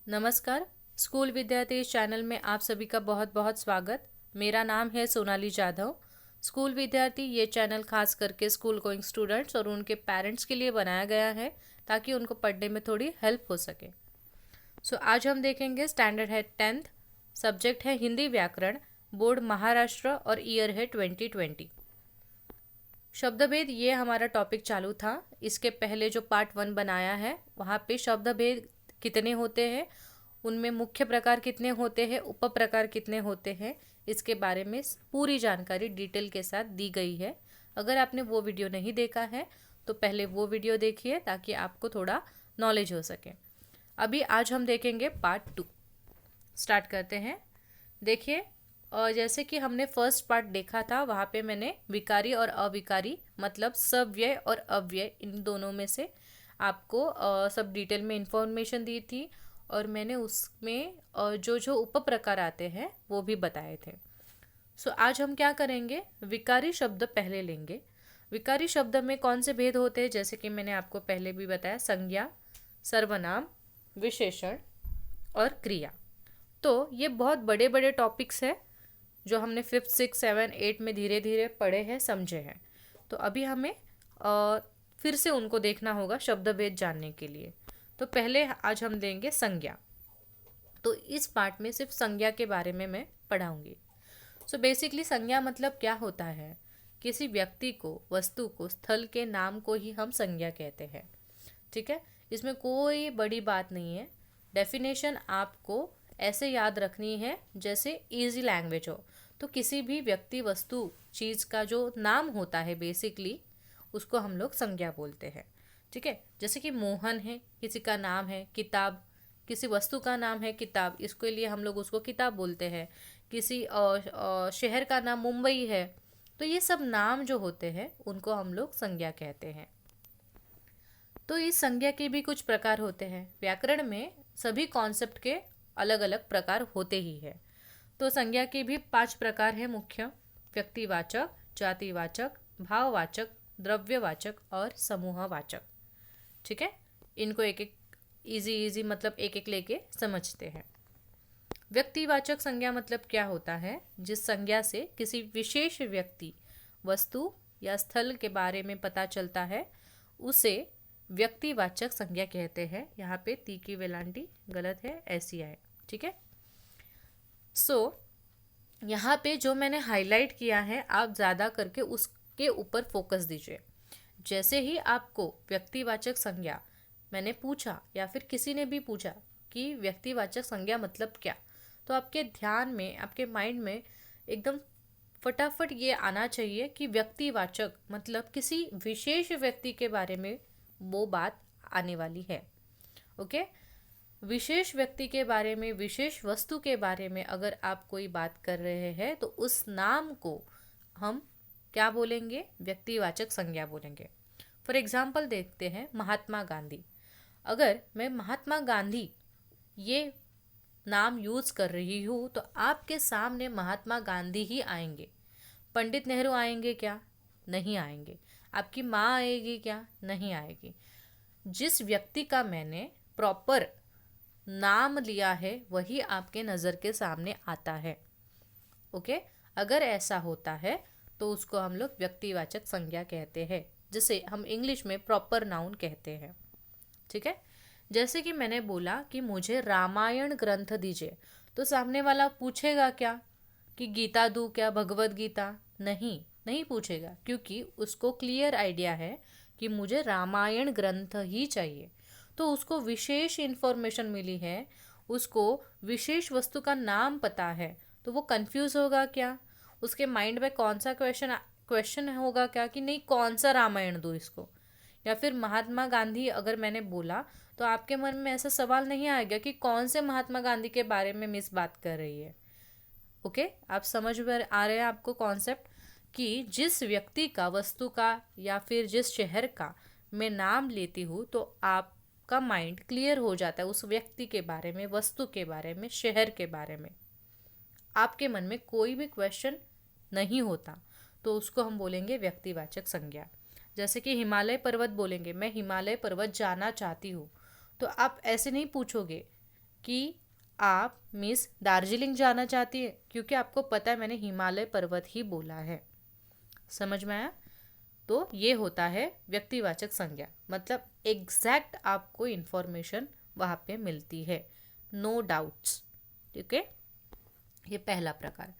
नमस्कार। स्कूल विद्यार्थी इस चैनल में आप सभी का बहुत बहुत स्वागत। मेरा नाम है सोनाली जाधव। स्कूल विद्यार्थी ये चैनल खास करके स्कूल गोइंग स्टूडेंट्स और उनके पेरेंट्स के लिए बनाया गया है ताकि उनको पढ़ने में थोड़ी हेल्प हो सके। आज हम देखेंगे स्टैंडर्ड है 10th, सब्जेक्ट है हिंदी व्याकरण, बोर्ड महाराष्ट्र और ईयर है 2020। शब्दभेद ये हमारा टॉपिक चालू था। इसके पहले जो पार्ट 1 बनाया है वहाँ पे शब्दभेद कितने होते हैं, उनमें मुख्य प्रकार कितने होते हैं, उप प्रकार कितने होते हैं, इसके बारे में पूरी जानकारी डिटेल के साथ दी गई है। अगर आपने वो वीडियो नहीं देखा है तो पहले वो वीडियो देखिए ताकि आपको थोड़ा नॉलेज हो सके। अभी आज हम देखेंगे पार्ट 2। स्टार्ट करते हैं। देखिए, और जैसे कि हमने फर्स्ट पार्ट देखा था वहाँ पे मैंने विकारी और अविकारी मतलब सव्यय और अव्यय इन दोनों में से आपको सब डिटेल में इंफॉर्मेशन दी थी और मैंने उसमें जो जो उप प्रकार आते हैं वो भी बताए थे। आज हम क्या करेंगे, विकारी शब्द पहले लेंगे। विकारी शब्द में कौन से भेद होते हैं, जैसे कि मैंने आपको पहले भी बताया, संज्ञा, सर्वनाम, विशेषण और क्रिया। तो ये बहुत बड़े बड़े टॉपिक्स हैं जो हमने 5th 6th 7th 8 में धीरे धीरे पढ़े हैं, समझे हैं। तो अभी हमें फिर से उनको देखना होगा शब्द भेद जानने के लिए। तो पहले आज हम देंगे संज्ञा। तो इस पार्ट में सिर्फ संज्ञा के बारे में मैं पढ़ाऊंगी। बेसिकली संज्ञा मतलब क्या होता है, किसी व्यक्ति को, वस्तु को, स्थल के नाम को ही हम संज्ञा कहते हैं। ठीक है, इसमें कोई बड़ी बात नहीं है। डेफिनेशन आपको ऐसे याद रखनी है जैसे इजी लैंग्वेज हो। तो किसी भी व्यक्ति, वस्तु, चीज़ का जो नाम होता है बेसिकली उसको हम लोग संज्ञा बोलते हैं। ठीक है, जैसे कि मोहन है, किसी का नाम है, किताब, किसी वस्तु का नाम है किताब, इसके लिए हम लोग उसको किताब बोलते हैं। किसी शहर का नाम मुंबई है, तो ये सब नाम जो होते हैं उनको हम लोग संज्ञा कहते हैं। तो इस संज्ञा के भी कुछ प्रकार होते हैं। व्याकरण में सभी कॉन्सेप्ट के अलग अलग प्रकार होते ही है। तो संज्ञा के भी 5 प्रकार है मुख्य: व्यक्तिवाचक, जातिवाचक, भाववाचक, द्रव्यवाचक और समूहवाचक। ठीक है, इनको एक एक इजी मतलब एक एक लेके समझते हैं। व्यक्तिवाचक संज्ञा मतलब क्या होता है, जिस संज्ञा से किसी विशेष व्यक्ति, वस्तु या स्थल के बारे में पता चलता है उसे व्यक्तिवाचक संज्ञा कहते हैं। यहाँ पे ती की वेलांटी गलत है, ऐसी आए। ठीक है, यहाँ पे जो मैंने हाईलाइट किया है आप ज़्यादा करके उसके ऊपर फोकस दीजिए। जैसे ही आपको व्यक्तिवाचक संज्ञा मैंने पूछा या फिर किसी ने भी पूछा कि व्यक्तिवाचक संज्ञा मतलब क्या, तो आपके ध्यान में, आपके माइंड में एकदम फटाफट ये आना चाहिए कि व्यक्तिवाचक मतलब किसी विशेष व्यक्ति के बारे में वो बात आने वाली है। ओके, विशेष व्यक्ति के बारे में, विशेष वस्तु के बारे में अगर आप कोई बात कर रहे हैं तो उस नाम को हम क्या बोलेंगे, व्यक्तिवाचक संज्ञा बोलेंगे। फॉर एग्जाम्पल देखते हैं महात्मा गांधी। अगर मैं महात्मा गांधी ये नाम यूज़ कर रही हूँ तो आपके सामने महात्मा गांधी ही आएंगे। पंडित नेहरू आएंगे क्या? नहीं आएंगे। आपकी माँ आएगी क्या? नहीं आएगी। जिस व्यक्ति का मैंने प्रॉपर नाम लिया है वही आपके नज़र के सामने आता है। ओके, अगर ऐसा होता है तो उसको हम लोग व्यक्तिवाचक संज्ञा कहते हैं, जिसे हम इंग्लिश में प्रॉपर नाउन कहते हैं। ठीक है, जैसे कि मैंने बोला कि मुझे रामायण ग्रंथ दीजिए, तो सामने वाला पूछेगा क्या कि गीता दूँ क्या, भगवत गीता? नहीं पूछेगा, क्योंकि उसको क्लियर आइडिया है कि मुझे रामायण ग्रंथ ही चाहिए। तो उसको विशेष इन्फॉर्मेशन मिली है, उसको विशेष वस्तु का नाम पता है, तो वो कंफ्यूज होगा क्या? उसके माइंड में कौन सा क्वेश्चन होगा क्या कि नहीं कौन सा रामायण दूँ इसको? या फिर महात्मा गांधी अगर मैंने बोला तो आपके मन में ऐसा सवाल नहीं आएगा कि कौन से महात्मा गांधी के बारे में मिस बात कर रही है। ओके, आप समझ में आ रहे हैं आपको कॉन्सेप्ट कि जिस व्यक्ति का, वस्तु का या फिर जिस शहर का मैं नाम लेती हूँ तो आपका माइंड क्लियर हो जाता है उस व्यक्ति के बारे में, वस्तु के बारे में, शहर के बारे में। आपके मन में कोई भी क्वेश्चन नहीं होता तो उसको हम बोलेंगे व्यक्तिवाचक संज्ञा। जैसे कि हिमालय पर्वत बोलेंगे, मैं हिमालय पर्वत जाना चाहती हूँ, तो आप ऐसे नहीं पूछोगे कि आप मिस दार्जिलिंग जाना चाहती है, क्योंकि आपको पता है मैंने हिमालय पर्वत ही बोला है। समझ में आया? तो ये होता है व्यक्तिवाचक संज्ञा, मतलब एग्जैक्ट आपको इंफॉर्मेशन वहाँ पे मिलती है, नो डाउट्स। ठीक है, ये पहला प्रकार।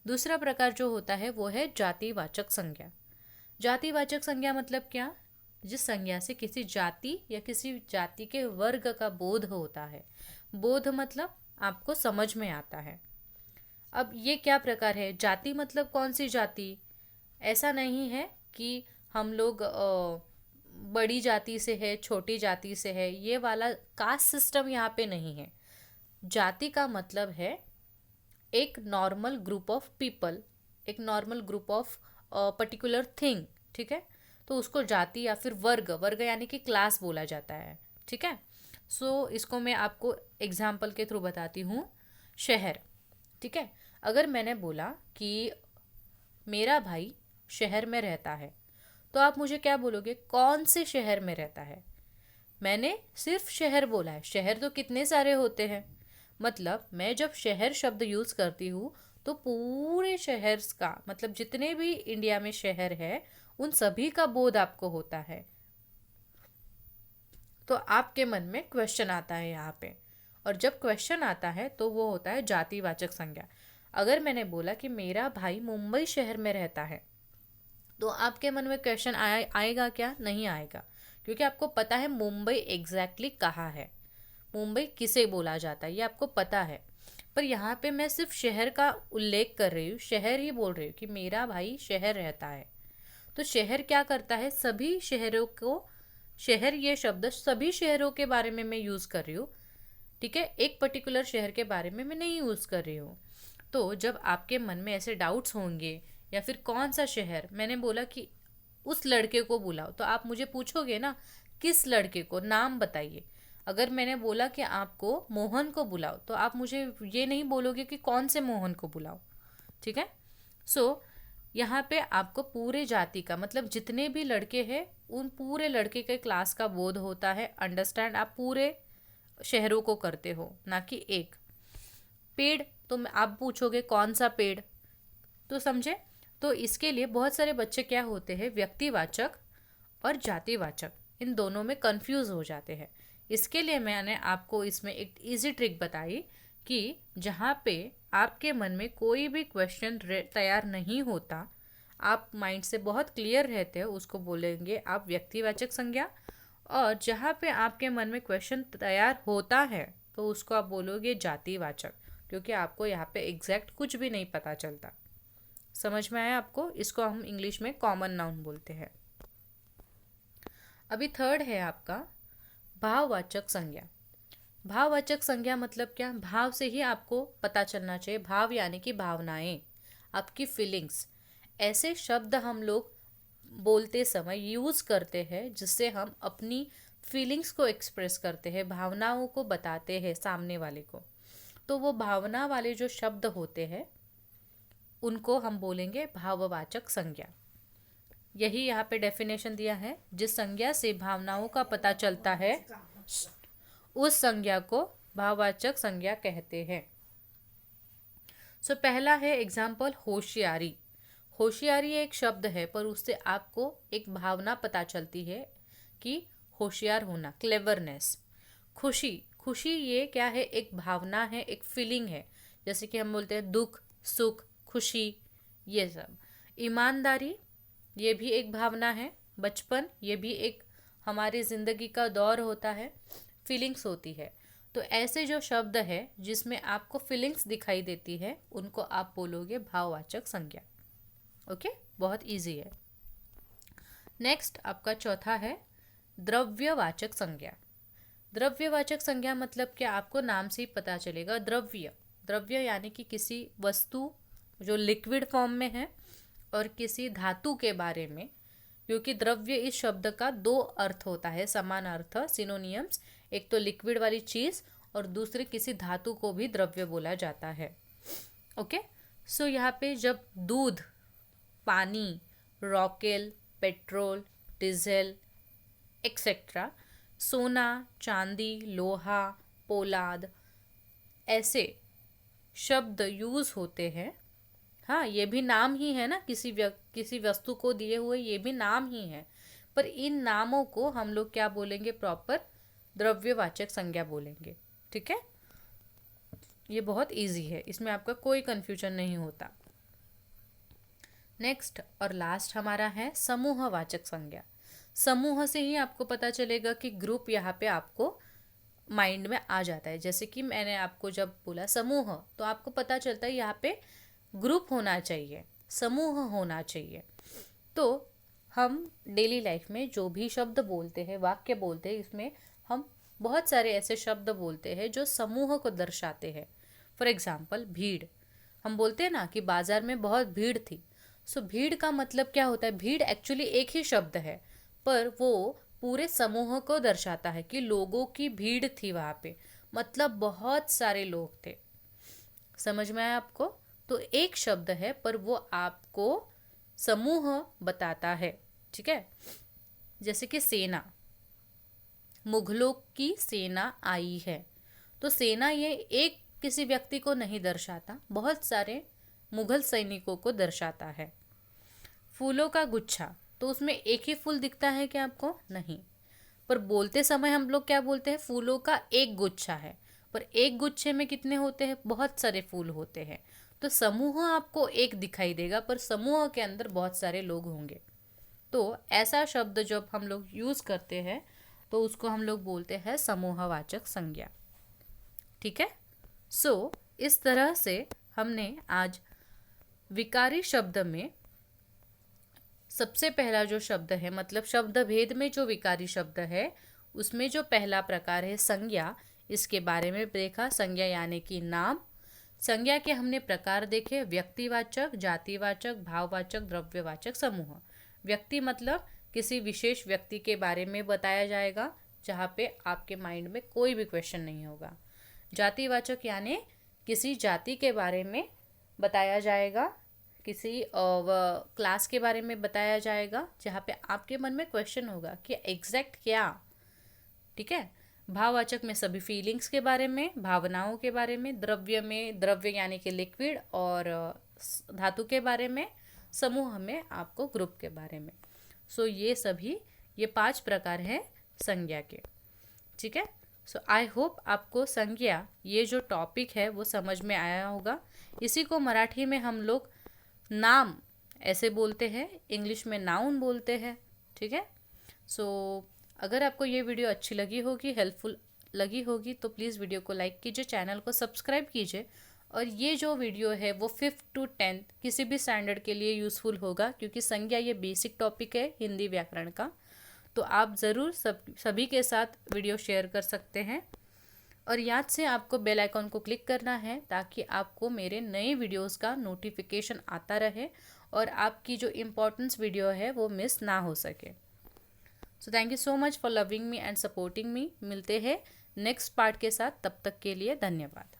दूसरा प्रकार जो होता है वो है जातिवाचक संज्ञा। जातिवाचक संज्ञा मतलब क्या? जिस संज्ञा से किसी जाति या किसी जाति के वर्ग का बोध होता है। बोध मतलब आपको समझ में आता है। अब ये क्या प्रकार है? जाति मतलब कौन सी जाति? ऐसा नहीं है कि हम लोग बड़ी जाति से है, छोटी जाति से है, ये वाला कास्ट सिस्टम यहाँ पे नहीं है। जाति का मतलब है एक नॉर्मल ग्रुप ऑफ पीपल, एक normal group of particular thing. ठीक है, तो उसको जाति या फिर वर्ग, वर्ग यानी कि क्लास बोला जाता है। ठीक है, सो इसको मैं आपको एग्जाम्पल के थ्रू बताती हूँ। शहर। ठीक है, अगर मैंने बोला कि मेरा भाई शहर में रहता है, तो आप मुझे क्या बोलोगे? कौन से शहर में रहता है? मैंने सिर्फ शहर बोला है, शहर तो कितने सारे होते हैं। मतलब मैं जब शहर शब्द यूज़ करती हूँ तो पूरे शहर का मतलब जितने भी इंडिया में शहर है उन सभी का बोध आपको होता है। तो आपके मन में क्वेश्चन आता है यहाँ पे, और जब क्वेश्चन आता है तो वो होता है जातिवाचक संज्ञा। अगर मैंने बोला कि मेरा भाई मुंबई शहर में रहता है, तो आपके मन में क्वेश्चन आएगा क्या? नहीं आएगा, क्योंकि आपको पता है मुंबई एग्जैक्टली कहाँ है, मुंबई किसे बोला जाता है, ये आपको पता है। पर यहाँ पे मैं सिर्फ शहर का उल्लेख कर रही हूँ, शहर ही बोल रही हूँ कि मेरा भाई शहर रहता है। तो शहर क्या करता है? सभी शहरों को, शहर ये शब्द सभी शहरों के बारे में मैं यूज़ कर रही हूँ। ठीक है, एक पर्टिकुलर शहर के बारे में मैं नहीं यूज़ कर रही हूँ। तो जब आपके मन में ऐसे डाउट्स होंगे या फिर कौन सा शहर, मैंने बोला कि उस लड़के को बुलाओ, तो आप मुझे पूछोगे ना किस लड़के को, नाम बताइए। अगर मैंने बोला कि आपको मोहन को बुलाओ, तो आप मुझे ये नहीं बोलोगे कि कौन से मोहन को बुलाओ। ठीक है, सो यहाँ पे आपको पूरे जाति का मतलब जितने भी लड़के हैं उन पूरे लड़के के क्लास का बोध होता है। अंडरस्टैंड? आप पूरे शहरों को करते हो, ना कि एक। पेड़, तो आप पूछोगे कौन सा पेड़, तो समझे? तो इसके लिए बहुत सारे बच्चे क्या होते हैं, व्यक्तिवाचक और जातिवाचक इन दोनों में कंफ्यूज हो जाते हैं। इसके लिए मैंने आपको इसमें एक इजी ट्रिक बताई कि जहाँ पे आपके मन में कोई भी क्वेश्चन तैयार नहीं होता, आप माइंड से बहुत क्लियर रहते हो, उसको बोलेंगे आप व्यक्तिवाचक संज्ञा। और जहाँ पे आपके मन में क्वेश्चन तैयार होता है तो उसको आप बोलोगे जातिवाचक, क्योंकि आपको यहाँ पे एग्जैक्ट कुछ भी नहीं पता चलता। समझ में आया आपको? इसको हम इंग्लिश में कॉमन नाउन बोलते हैं। अभी थर्ड है आपका भाववाचक संज्ञा। भाववाचक संज्ञा मतलब क्या? भाव से ही आपको पता चलना चाहिए। भाव यानी कि भावनाएं, आपकी फीलिंग्स। ऐसे शब्द हम लोग बोलते समय यूज़ करते हैं जिससे हम अपनी फीलिंग्स को एक्सप्रेस करते हैं, भावनाओं को बताते हैं सामने वाले को। तो वो भावना वाले जो शब्द होते हैं उनको हम बोलेंगे भाववाचक संज्ञा। यही यहाँ पे डेफिनेशन दिया है, जिस संज्ञा से भावनाओं का पता चलता है उस संज्ञा को भाववाचक संज्ञा कहते हैं। सो पहला है एग्जाम्पल होशियारी। होशियारी एक शब्द है पर उससे आपको एक भावना पता चलती है कि होशियार होना, क्लेवरनेस। खुशी, खुशी ये क्या है? एक भावना है, एक फीलिंग है। जैसे कि हम बोलते हैं दुख, सुख, खुशी, ये सब। ईमानदारी ये भी एक भावना है। बचपन ये भी एक हमारी ज़िंदगी का दौर होता है, फीलिंग्स होती है। तो ऐसे जो शब्द है जिसमें आपको फीलिंग्स दिखाई देती है उनको आप बोलोगे भाववाचक संज्ञा। ओके, बहुत इजी है। नेक्स्ट आपका चौथा है द्रव्यवाचक संज्ञा। द्रव्यवाचक संज्ञा मतलब क्या? आपको नाम से ही पता चलेगा। द्रव्य, द्रव्य यानी कि किसी वस्तु जो लिक्विड फॉर्म में है और किसी धातु के बारे में, क्योंकि द्रव्य इस शब्द का दो अर्थ होता है, समान अर्थ, सिनोनियम्स। एक तो लिक्विड वाली चीज़ और दूसरे किसी धातु को भी द्रव्य बोला जाता है। ओके, सो यहाँ पे जब दूध, पानी, रॉकेल, पेट्रोल, डीजल एक्सेट्रा, सोना, चांदी, लोहा, पोलाद, ऐसे शब्द यूज़ होते हैं, हाँ ये भी नाम ही है ना, किसी वस्तु को दिए हुए ये भी नाम ही है, पर इन नामों को हम लोग क्या बोलेंगे, प्रॉपर द्रव्यवाचक संज्ञा बोलेंगे। ठीक है, ये बहुत इजी है, इसमें आपका कोई कंफ्यूजन नहीं होता। नेक्स्ट और लास्ट हमारा है समूहवाचक संज्ञा। समूह से ही आपको पता चलेगा कि ग्रुप यहाँ पे आपको माइंड में आ जाता है। जैसे कि मैंने आपको जब बोला समूह, तो आपको पता चलता है यहाँ पे ग्रुप होना चाहिए, समूह होना चाहिए। तो हम डेली लाइफ में जो भी शब्द बोलते हैं, वाक्य बोलते हैं, इसमें हम बहुत सारे ऐसे शब्द बोलते हैं जो समूह को दर्शाते हैं। फॉर एग्जाम्पल भीड़, हम बोलते हैं ना कि बाजार में बहुत भीड़ थी। सो भीड़ का मतलब क्या होता है, भीड़ एक्चुअली एक ही शब्द है, पर वो पूरे समूह को दर्शाता है कि लोगों की भीड़ थी वहाँ पे, मतलब बहुत सारे लोग थे। समझ में आया आपको? तो एक शब्द है पर वो आपको समूह बताता है। ठीक है, जैसे कि सेना, मुगलों की सेना आई है, तो सेना ये एक किसी व्यक्ति को नहीं दर्शाता, बहुत सारे मुगल सैनिकों को दर्शाता है। फूलों का गुच्छा, तो उसमें एक ही फूल दिखता है क्या आपको? नहीं, पर बोलते समय हम लोग क्या बोलते हैं, फूलों का एक गुच्छा है, पर एक गुच्छे में कितने होते हैं? बहुत सारे फूल होते हैं। तो समूह आपको एक दिखाई देगा, पर समूह के अंदर बहुत सारे लोग होंगे। तो ऐसा शब्द जब हम लोग यूज़ करते हैं तो उसको हम लोग बोलते हैं समूहवाचक संज्ञा। ठीक है, सो इस तरह से हमने आज विकारी शब्द में सबसे पहला जो शब्द है, मतलब शब्द भेद में जो विकारी शब्द है, उसमें जो पहला प्रकार है संज्ञा, इसके बारे में देखा। संज्ञा यानी कि नाम। संज्ञा के हमने प्रकार देखे, व्यक्तिवाचक, जातिवाचक, भाववाचक, द्रव्यवाचक, समूह। व्यक्ति मतलब किसी विशेष व्यक्ति के बारे में बताया जाएगा, जहाँ पे आपके माइंड में कोई भी क्वेश्चन नहीं होगा। जातिवाचक यानी किसी जाति के बारे में बताया जाएगा, किसी क्लास के बारे में बताया जाएगा, जहाँ पे आपके मन में क्वेश्चन होगा कि एग्जैक्ट क्या। ठीक है, भाववाचक में सभी फीलिंग्स के बारे में, भावनाओं के बारे में। द्रव्य में द्रव्य यानी कि लिक्विड और धातु के बारे में। समूह में आपको ग्रुप के बारे में। सो ये 5 प्रकार हैं संज्ञा के। ठीक है, सो आई होप आपको संज्ञा ये जो टॉपिक है वो समझ में आया होगा। इसी को मराठी में हम लोग नाम ऐसे बोलते हैं, इंग्लिश में नाउन बोलते हैं। ठीक है, सो अगर आपको ये वीडियो अच्छी लगी होगी, हेल्पफुल लगी होगी, तो प्लीज़ वीडियो को लाइक कीजिए, चैनल को सब्सक्राइब कीजिए। और ये जो वीडियो है वो 5th to 10th किसी भी स्टैंडर्ड के लिए यूज़फुल होगा, क्योंकि संज्ञा ये बेसिक टॉपिक है हिंदी व्याकरण का। तो आप ज़रूर सभी के साथ वीडियो शेयर कर सकते हैं। और याद से आपको बेल आइकॉन को क्लिक करना है, ताकि आपको मेरे नए वीडियोस का नोटिफिकेशन आता रहे और आपकी जो इम्पोर्टेंस वीडियो है वो मिस ना हो सके। So thank you so much for loving me and supporting me. मिलते हैं नेक्स्ट पार्ट के साथ, तब तक के लिए धन्यवाद।